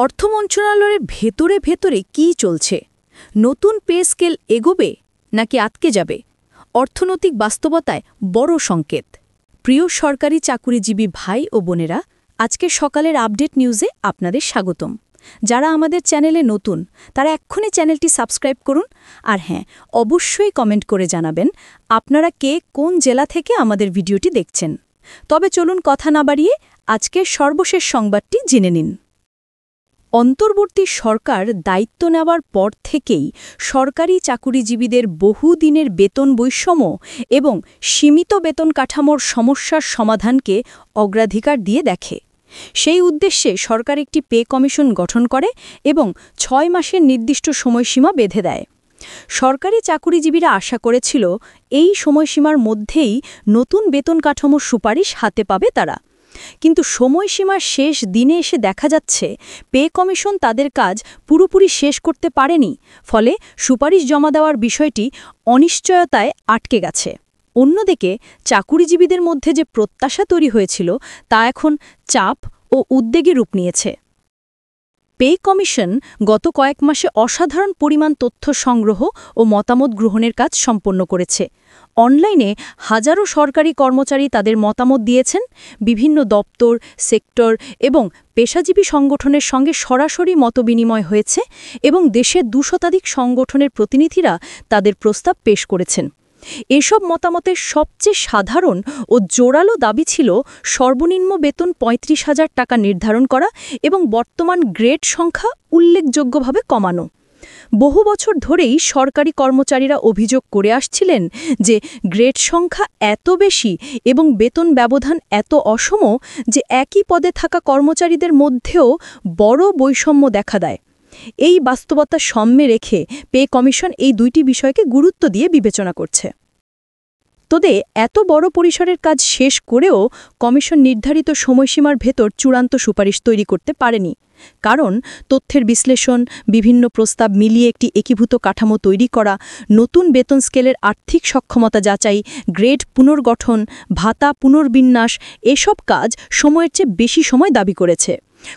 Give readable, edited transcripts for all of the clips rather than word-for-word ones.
অর্থ মন্ত্রণালয়ের ভেতরে ভেতরে কী চলছে? নতুন পে স্কেল এগোবে নাকি আটকে যাবে? অর্থনৈতিক বাস্তবতায় বড় সংকেত। প্রিয় সরকারি চাকুরিজীবী ভাই ও বোনেরা, আজকের সকালের আপডেট নিউজে আপনাদের স্বাগতম। যারা আমাদের চ্যানেলে নতুন তারা এক্ষুনি চ্যানেলটি সাবস্ক্রাইব করুন, আর হ্যাঁ, অবশ্যই কমেন্ট করে জানাবেন আপনারা কে কোন জেলা থেকে আমাদের ভিডিওটি দেখছেন। তবে চলুন কথা না বাড়িয়ে আজকের সর্বশেষ সংবাদটি জেনে নিন। অন্তর্বর্তী সরকার দায়িত্ব নেওয়ার পর থেকেই সরকারি চাকুরিজীবীদের বহুদিনের বেতন বৈষম্য এবং সীমিত বেতন কাঠামোর সমস্যার সমাধানকে অগ্রাধিকার দিয়ে দেখে। সেই উদ্দেশ্যে সরকার একটি পে কমিশন গঠন করে এবং ৬ মাসের নির্দিষ্ট সময়সীমা বেঁধে দেয়। সরকারি চাকুরিজীবীরা আশা করেছিল এই সময়সীমার মধ্যেই নতুন বেতন কাঠামোর সুপারিশ হাতে পাবে তারা। কিন্তু সময়সীমার শেষ দিনে এসে দেখা যাচ্ছে পে কমিশন তাদের কাজ পুরোপুরি শেষ করতে পারেনি, ফলে সুপারিশ জমা দেওয়ার বিষয়টি অনিশ্চয়তায় আটকে গেছে। অন্যদিকে চাকুরিজীবীদের মধ্যে যে প্রত্যাশা তৈরি হয়েছিল তা এখন চাপ ও উদ্বেগে রূপ নিয়েছে। পে কমিশন গত কয়েক মাসে অসাধারণ পরিমাণ তথ্য সংগ্রহ ও মতামত গ্রহণের কাজ সম্পন্ন করেছে। অনলাইনে হাজারো সরকারি কর্মচারী তাদের মতামত দিয়েছেন, বিভিন্ন দপ্তর, সেক্টর এবং পেশাজীবী সংগঠনের সঙ্গে সরাসরি মতবিনিময় হয়েছে এবং দেশের ২০০ শতাধিক সংগঠনের প্রতিনিধিরা তাদের প্রস্তাব পেশ করেছেন। এসব মতামতের সবচেয়ে সাধারণ ও জোরালো দাবি ছিল সর্বনিম্ন বেতন ৩৫,০০০ টাকা নির্ধারণ করা এবং বর্তমান গ্রেড সংখ্যা উল্লেখযোগ্যভাবে কমানো। বহু বছর ধরেই সরকারি কর্মচারীরা অভিযোগ করে আসছিলেন যে গ্রেড সংখ্যা এত বেশি এবং বেতন ব্যবধান এত অসম যে একই পদে থাকা কর্মচারীদের মধ্যেও বড় বৈষম্য দেখা দেয়। এই বাস্তবতা সামনে রেখে পে কমিশন এই দুইটি বিষয়কে গুরুত্ব দিয়ে বিবেচনা করছে। তবে এত বড় পরিসরের কাজ শেষ করেও কমিশন নির্ধারিত সময়সীমার ভেতর চূড়ান্ত সুপারিশ তৈরি করতে পারেনি। কারণ তথ্যের বিশ্লেষণ, বিভিন্ন প্রস্তাব মিলিয়ে একটি একীভূত কাঠামো তৈরি করা, নতুন বেতন স্কেলের আর্থিক সক্ষমতা যাচাই, গ্রেড পুনর্গঠন, ভাতা পুনর্বিন্যাস এসব কাজ সময়ের চেয়ে বেশি সময় দাবি করেছে।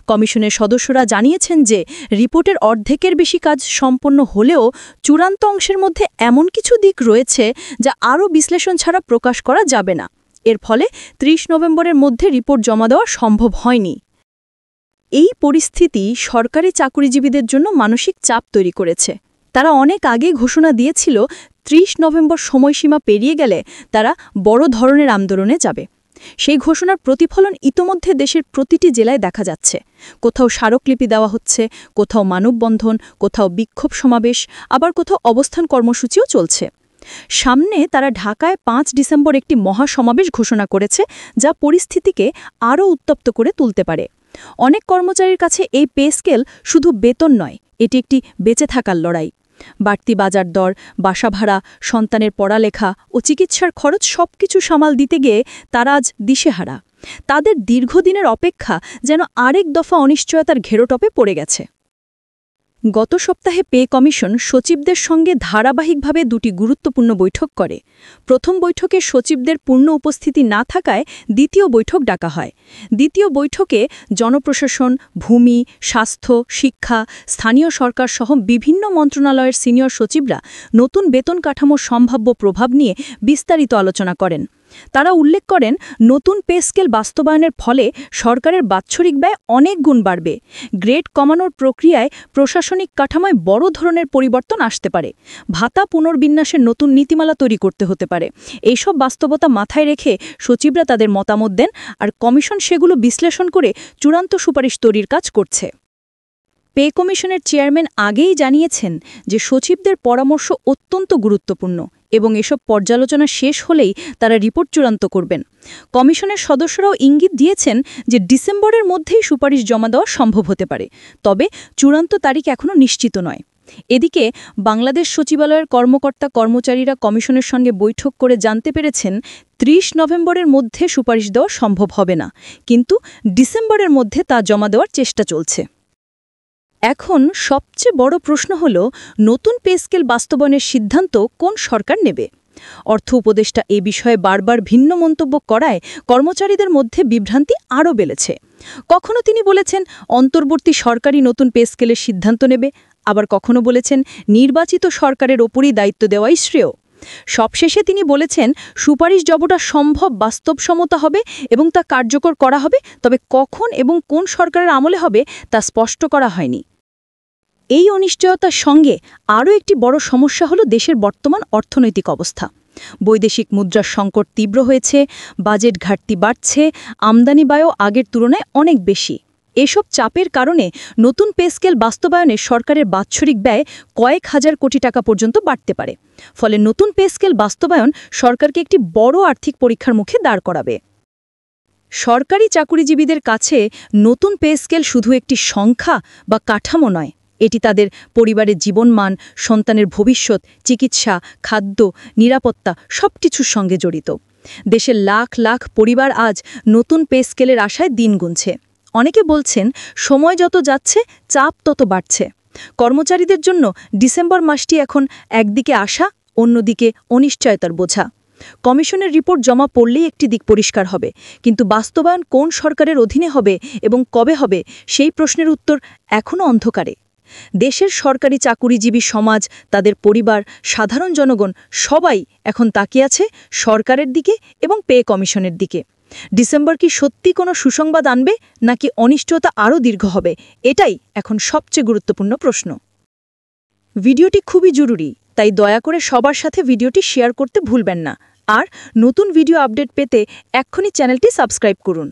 কমিশনের সদস্যরা জানিয়েছেন যে রিপোর্টের অর্ধেকের বেশি কাজ সম্পন্ন হলেও চূড়ান্ত অংশের মধ্যে এমন কিছু দিক রয়েছে যা আরও বিশ্লেষণ ছাড়া প্রকাশ করা যাবে না। এর ফলে ৩০ নভেম্বরের মধ্যে রিপোর্ট জমা দেওয়া সম্ভব হয়নি। এই পরিস্থিতি সরকারি চাকুরিজীবীদের জন্য মানসিক চাপ তৈরি করেছে। তারা অনেক আগে ঘোষণা দিয়েছিল ৩০ নভেম্বর সময়সীমা পেরিয়ে গেলে তারা বড় ধরনের আন্দোলনে যাবে। সেই ঘোষণার প্রতিফলন ইতোমধ্যে দেশের প্রতিটি জেলায় দেখা যাচ্ছে। কোথাও স্মারকলিপি দেওয়া হচ্ছে, কোথাও মানববন্ধন, কোথাও বিক্ষোভ সমাবেশ, আবার কোথাও অবস্থান কর্মসূচিও চলছে। সামনে তারা ঢাকায় ৫ ডিসেম্বর একটি মহাসমাবেশ ঘোষণা করেছে, যা পরিস্থিতিকে আরও উত্তপ্ত করে তুলতে পারে। অনেক কর্মচারীর কাছে এই পে স্কেল শুধু বেতন নয়, এটি একটি বেঁচে থাকার লড়াই। বাড়তি বাজার দর, বাসা ভাড়া, সন্তানের পড়ালেখা ও চিকিৎসার খরচ সবকিছু সামাল দিতে গিয়ে তারা আজ দিশেহারা। তাদের দীর্ঘদিনের অপেক্ষা যেন আরেক দফা অনিশ্চয়তার ঘেরোটপে পড়ে গেছে। গত সপ্তাহে পে কমিশন সচিবদের সঙ্গে ধারাবাহিকভাবে দুটি গুরুত্বপূর্ণ বৈঠক করে। প্রথম বৈঠকে সচিবদের পূর্ণ উপস্থিতি না থাকায় দ্বিতীয় বৈঠক ডাকা হয়। দ্বিতীয় বৈঠকে জনপ্রশাসন, ভূমি, স্বাস্থ্য, শিক্ষা, স্থানীয় সরকার সহ বিভিন্ন মন্ত্রণালয়ের সিনিয়র সচিবরা নতুন বেতন কাঠামোর সম্ভাব্য প্রভাব নিয়ে বিস্তারিত আলোচনা করেন। তারা উল্লেখ করেন, নতুন পে স্কেল বাস্তবায়নের ফলে সরকারের বাৎসরিক ব্যয় অনেক গুণ বাড়বে। গ্রেড কমানোর প্রক্রিয়ায় প্রশাসনিক কাঠামোয় বড় ধরনের পরিবর্তন আসতে পারে। ভাতা পুনর্বিন্যাসের নতুন নীতিমালা তৈরি করতে হতে পারে। এইসব বাস্তবতা মাথায় রেখে সচিবরা তাদের মতামত দেন, আর কমিশন সেগুলো বিশ্লেষণ করে চূড়ান্ত সুপারিশ তৈরির কাজ করছে। পে কমিশনের চেয়ারম্যান আগেই জানিয়েছেন যে সচিবদের পরামর্শ অত্যন্ত গুরুত্বপূর্ণ এবং এসব পর্যালোচনা শেষ হলেই তারা রিপোর্ট চূড়ান্ত করবেন। কমিশনের সদস্যরাও ইঙ্গিত দিয়েছেন যে ডিসেম্বরের মধ্যেই সুপারিশ জমা দেওয়া সম্ভব হতে পারে, তবে চূড়ান্ত তারিখ এখনও নিশ্চিত নয়। এদিকে বাংলাদেশ সচিবালয়ের কর্মচারীরা কমিশনের সঙ্গে বৈঠক করে জানতে পেরেছেন ৩০ নভেম্বরের মধ্যে সুপারিশ দেওয়া সম্ভব হবে না, কিন্তু ডিসেম্বরের মধ্যে তা জমা দেওয়ার চেষ্টা চলছে। এখন সবচেয়ে বড় প্রশ্ন হল, নতুন পে স্কেল বাস্তবায়নের সিদ্ধান্ত কোন সরকার নেবে? অর্থ উপদেষ্টা এ বিষয়ে বারবার ভিন্ন মন্তব্য করায় কর্মচারীদের মধ্যে বিভ্রান্তি আরও বেড়েছে। কখনো তিনি বলেছেন অন্তর্বর্তী সরকারই নতুন পে স্কেলের সিদ্ধান্ত নেবে, আবার কখনো বলেছেন নির্বাচিত সরকারের ওপরই দায়িত্ব দেওয়াই শ্রেয়। সবশেষে তিনি বলেছেন সুপারিশ যতটা সম্ভব বাস্তবসম্মত হবে এবং তা কার্যকর করা হবে, তবে কখন এবং কোন সরকারের আমলে হবে তা স্পষ্ট করা হয়নি। এই অনিশ্চয়তার সঙ্গে আরও একটি বড় সমস্যা হল দেশের বর্তমান অর্থনৈতিক অবস্থা। বৈদেশিক মুদ্রার সংকট তীব্র হয়েছে, বাজেট ঘাটতি বাড়ছে, আমদানি ব্যয়ও আগের তুলনায় অনেক বেশি। এসব চাপের কারণে নতুন পে স্কেল বাস্তবায়নে সরকারের বাৎসরিক ব্যয় কয়েক হাজার কোটি টাকা পর্যন্ত বাড়তে পারে। ফলে নতুন পে স্কেল বাস্তবায়ন সরকারকে একটি বড় আর্থিক পরীক্ষার মুখে দাঁড় করাবে। সরকারি চাকুরিজীবীদের কাছে নতুন পে স্কেল শুধু একটি সংখ্যা বা কাঠামো নয়, এটি তাদের পরিবারের জীবনমান, সন্তানের ভবিষ্যৎ, চিকিৎসা, খাদ্য, নিরাপত্তা সবকিছুর সঙ্গে জড়িত। দেশের লাখ লাখ পরিবার আজ নতুন পে স্কেলের আশায় দিন গুনছে। অনেকে বলছেন সময় যত যাচ্ছে চাপ তত বাড়ছে। কর্মচারীদের জন্য ডিসেম্বর মাসটি এখন একদিকে আশা, অন্যদিকে অনিশ্চয়তার বোঝা। কমিশনের রিপোর্ট জমা পড়লেই একটি দিক পরিষ্কার হবে, কিন্তু বাস্তবায়ন কোন সরকারের অধীনে হবে এবং কবে হবে সেই প্রশ্নের উত্তর এখনও অন্ধকারে। দেশের সরকারি চাকুরিজীবী সমাজ, তাদের পরিবার, সাধারণ জনগণ সবাই এখন তাকিয়ে আছে সরকারের দিকে এবং পে কমিশনের দিকে। ডিসেম্বর কি সত্যি কোনো সুসংবাদ আনবে, নাকি অনিশ্চয়তা আরও দীর্ঘ হবে? এটাই এখন সবচেয়ে গুরুত্বপূর্ণ প্রশ্ন। ভিডিওটি খুবই জরুরি, তাই দয়া করে সবার সাথে ভিডিওটি শেয়ার করতে ভুলবেন না। আর নতুন ভিডিও আপডেট পেতে এক্ষুনি চ্যানেলটি সাবস্ক্রাইব করুন।